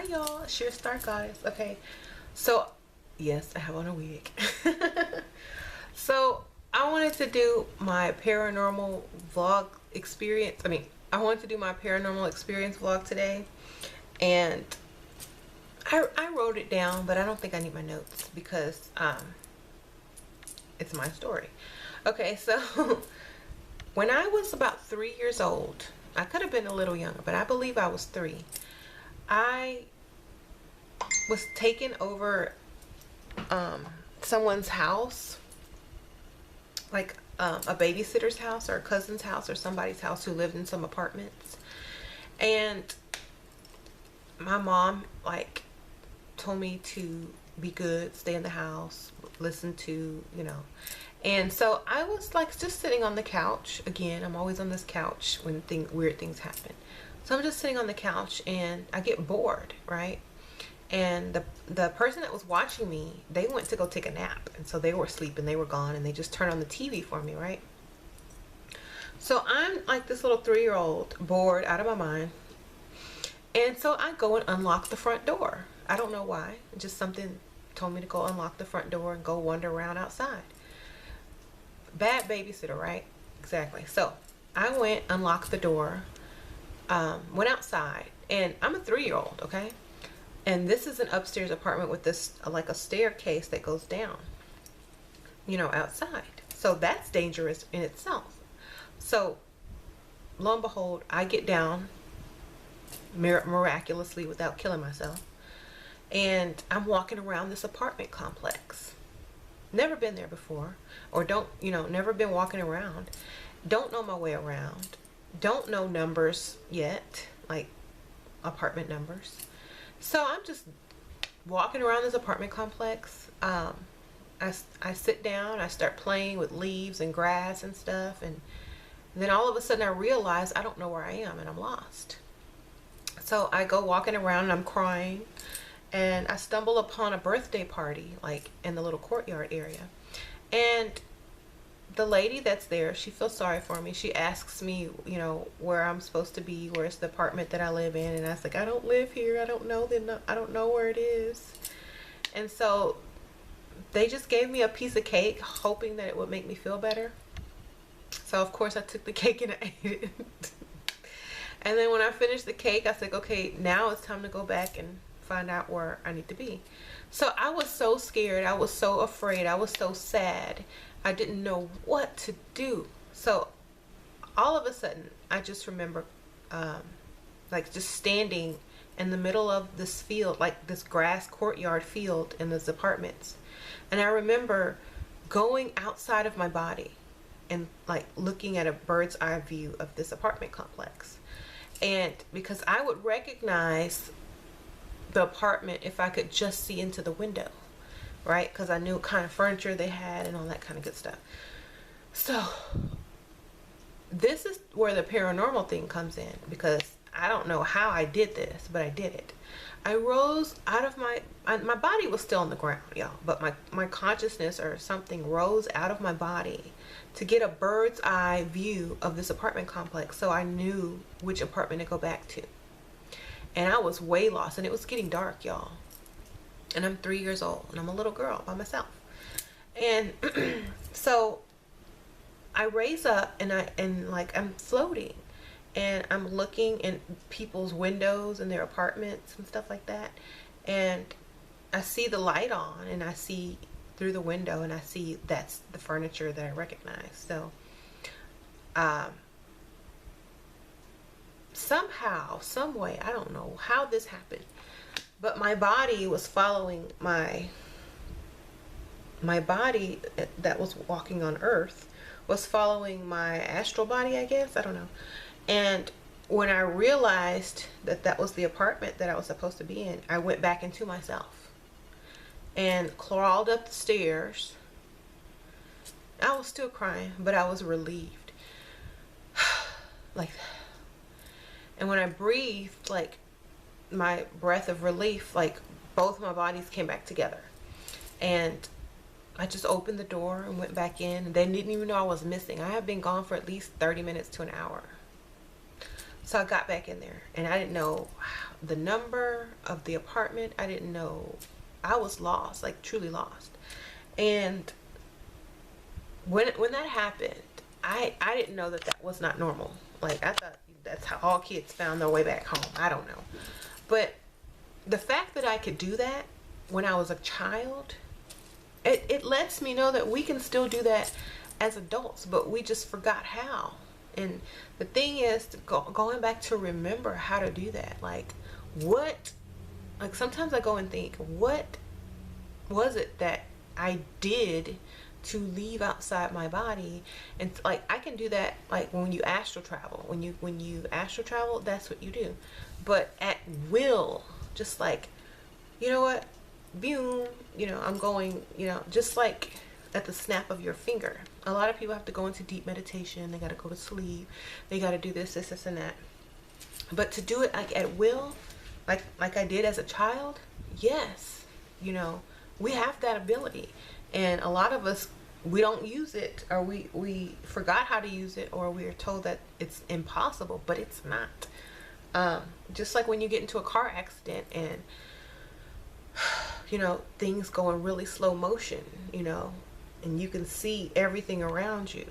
Hi y'all, Sheer Star Goddess. Okay, so yes, I have on a wig. So I wanted to do my paranormal vlog experience. I wanted to do my paranormal experience vlog today, and I wrote it down, but I don't think I need my notes because it's my story. Okay, so when I was about 3 years old, I could have been a little younger, but I believe I was three. I was taken over someone's house, like a babysitter's house or a cousin's house or somebody's house who lived in some apartments. And my mom like told me to be good, stay in the house, listen to, And so I was like just sitting on the couch. Again, I'm always on this couch when weird things happen. So I'm just sitting on the couch and I get bored, right? And the person that was watching me, they went to go take a nap, and so they were asleep and they were gone, and they just turned on the TV for me, right? So I'm like this little 3-year-old, bored out of my mind, and so I go and unlock the front door. I don't know why, just something told me to go unlock the front door and go wander around outside. Bad babysitter, right? Exactly. So I went, unlocked the door, went outside, and I'm a 3-year-old, okay? And this is an upstairs apartment with this like a staircase that goes down, outside. So that's dangerous in itself. So lo and behold, I get down miraculously without killing myself. And I'm walking around this apartment complex. Never been there before, or never been walking around. Don't know my way around. Don't know numbers yet, like apartment numbers. So I'm just walking around this apartment complex. I sit down, I start playing with leaves and grass and stuff, and then all of a sudden I realize I don't know where I am and I'm lost. So I go walking around and I'm crying, and I stumble upon a birthday party like in the little courtyard area. And the lady that's there, she feels sorry for me. She asks me, where I'm supposed to be, where's the apartment that I live in, and I was like, I don't live here. I don't know where it is. And so they just gave me a piece of cake, hoping that it would make me feel better. So of course I took the cake and I ate it. And then when I finished the cake, I was like, okay, now it's time to go back and find out where I need to be. So I was so scared. I was so afraid. I was so sad. I didn't know what to do. So all of a sudden, I just remember like just standing in the middle of this field, like this grass courtyard field in those apartments. And I remember going outside of my body and like looking at a bird's eye view of this apartment complex. And because I would recognize the apartment if I could just see into the window, right? Because I knew what kind of furniture they had and all that kind of good stuff. So this is where the paranormal thing comes in, because I don't know how I did this, but I did it. I rose out of my body was still on the ground, y'all, but my consciousness or something rose out of my body to get a bird's eye view of this apartment complex, so I knew which apartment to go back to. And I was way lost, and it was getting dark, y'all. And I'm 3 years old, and I'm a little girl by myself. And so I raise up, and I'm floating, and I'm looking in people's windows and their apartments and stuff like that. And I see the light on, and I see through the window, and I see that's the furniture that I recognize. So somehow, some way, I don't know how this happened, but my body was following my body that was walking on earth was following my astral body, I guess. I don't know. And when I realized that that was the apartment that I was supposed to be in, I went back into myself and crawled up the stairs. I was still crying, but I was relieved. Like that. And when I breathed, like my breath of relief, like both my bodies came back together. And I just opened the door and went back in, and they didn't even know I was missing. I had been gone for at least 30 minutes to an hour. So I got back in there, and I didn't know the number of the apartment. I didn't know. I was lost, like truly lost. And when that happened, I didn't know that that was not normal. Like, I thought that's how all kids found their way back home. I don't know. But the fact that I could do that when I was a child, it lets me know that we can still do that as adults, but we just forgot how. And the thing is, going back to remember how to do that. Like, like sometimes I go and think, what was it that I did to leave outside my body? And like, I can do that, like when you astral travel. When you astral travel, that's what you do. But at will, just like, you know what, boom, I'm going, just like at the snap of your finger. A lot of people have to go into deep meditation. They got to go to sleep. They got to do this, and that. But to do it like at will, like I did as a child, yes, we have that ability. And a lot of us, we don't use it, or we forgot how to use it, or we are told that it's impossible, but it's not. Just like when you get into a car accident and things go in really slow motion, and you can see everything around you.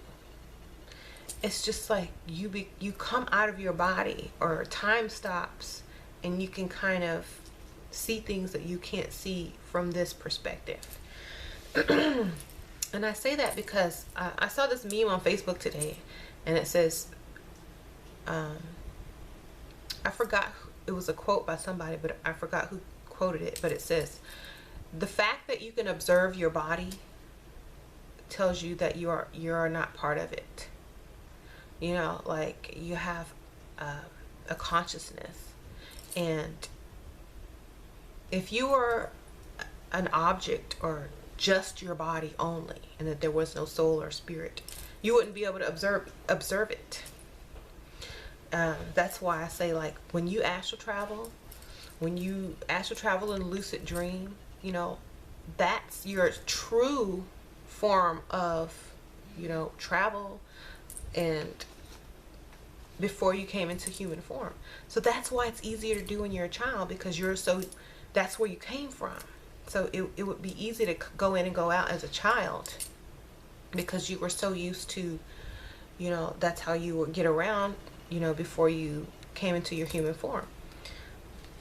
It's just like you come out of your body, or time stops, and you can kind of see things that you can't see from this perspective. And I say that because I saw this meme on Facebook today, and it says, I forgot, it was a quote by somebody, but I forgot who quoted it, but it says, the fact that you can observe your body tells you that you are not part of it. Like, you have a consciousness, and if you were an object, or just your body only, and that there was no soul or spirit, you wouldn't be able to observe it. That's why I say, like, when you astral travel and lucid dream, that's your true form of, travel, and before you came into human form. So that's why it's easier to do when you're a child, because that's where you came from. So it would be easy to go in and go out as a child, because you were so used to, that's how you would get around, before you came into your human form.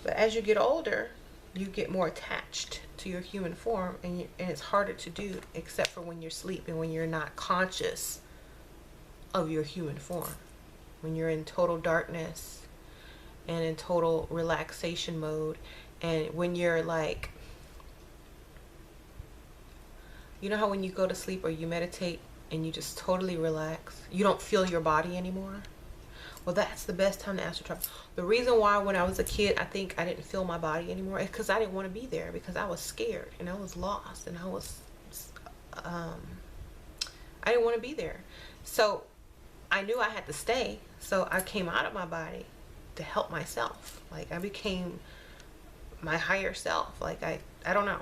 But as you get older, you get more attached to your human form, and it's harder to do, except for when you're sleeping, when you're not conscious of your human form, when you're in total darkness and in total relaxation mode. And when you're like, how when you go to sleep or you meditate and you just totally relax, you don't feel your body anymore? Well, that's the best time to astral travel. The reason why when I was a kid, I think I didn't feel my body anymore is because I didn't want to be there, because I was scared and I was lost, and I didn't want to be there. So I knew I had to stay. So I came out of my body to help myself. Like, I became my higher self. Like, I don't know.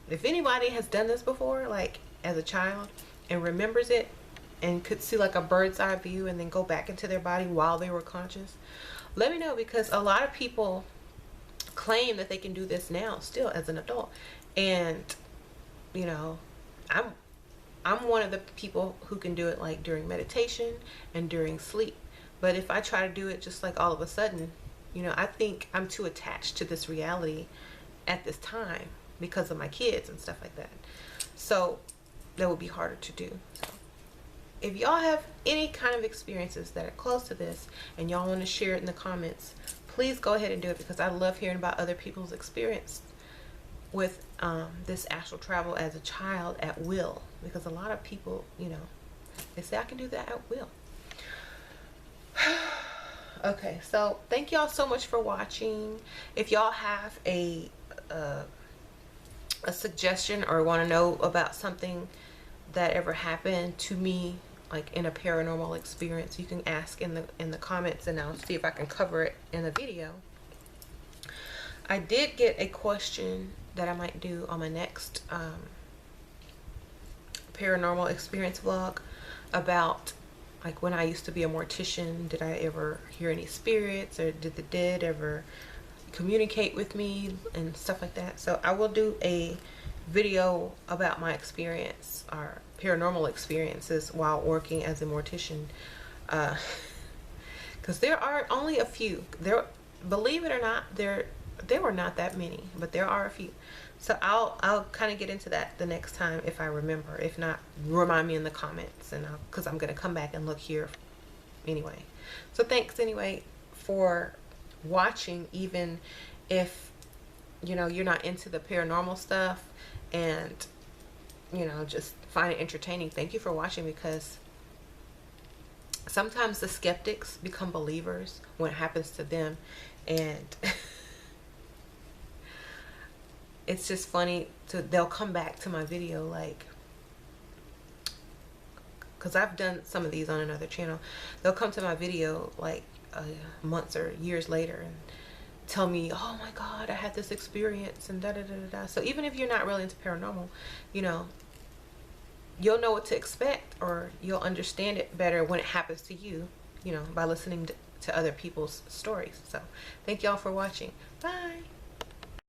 If anybody has done this before, like as a child, and remembers it, and could see like a bird's eye view and then go back into their body while they were conscious, let me know, because a lot of people claim that they can do this now still as an adult. And I'm one of the people who can do it like during meditation and during sleep. But if I try to do it just like all of a sudden, I think I'm too attached to this reality at this time because of my kids and stuff like that. So that would be harder to do. So if y'all have any kind of experiences that are close to this and y'all want to share it in the comments, please go ahead and do it, because I love hearing about other people's experience with this astral travel as a child at will, because a lot of people, they say I can do that at will. Okay, so thank y'all so much for watching. If y'all have a suggestion or want to know about something that ever happened to me, like in a paranormal experience, you can ask in the comments, and I'll see if I can cover it in the video. I did get a question that I might do on my next paranormal experience vlog about like when I used to be a mortician, did I ever hear any spirits, or did the dead ever communicate with me and stuff like that. So I will do a video about my experience, or paranormal experiences, while working as a mortician, because there are only a few. There, believe it or not, there were not that many, but there are a few. So I'll kind of get into that the next time if I remember. If not, remind me in the comments, and because I'm gonna come back and look here anyway. So thanks anyway for watching, even if you know you're not into the paranormal stuff, and you know, just find it entertaining. Thank you for watching, because sometimes the skeptics become believers when it happens to them, and it's just funny they'll come back to my video, like, because I've done some of these on another channel. They'll come to my video like months or years later and tell me, oh my god, I had this experience and da da da da da. So even if you're not really into paranormal, you know, you'll know what to expect, or you'll understand it better when it happens to you, you know, by listening to other people's stories. So thank y'all for watching. Bye.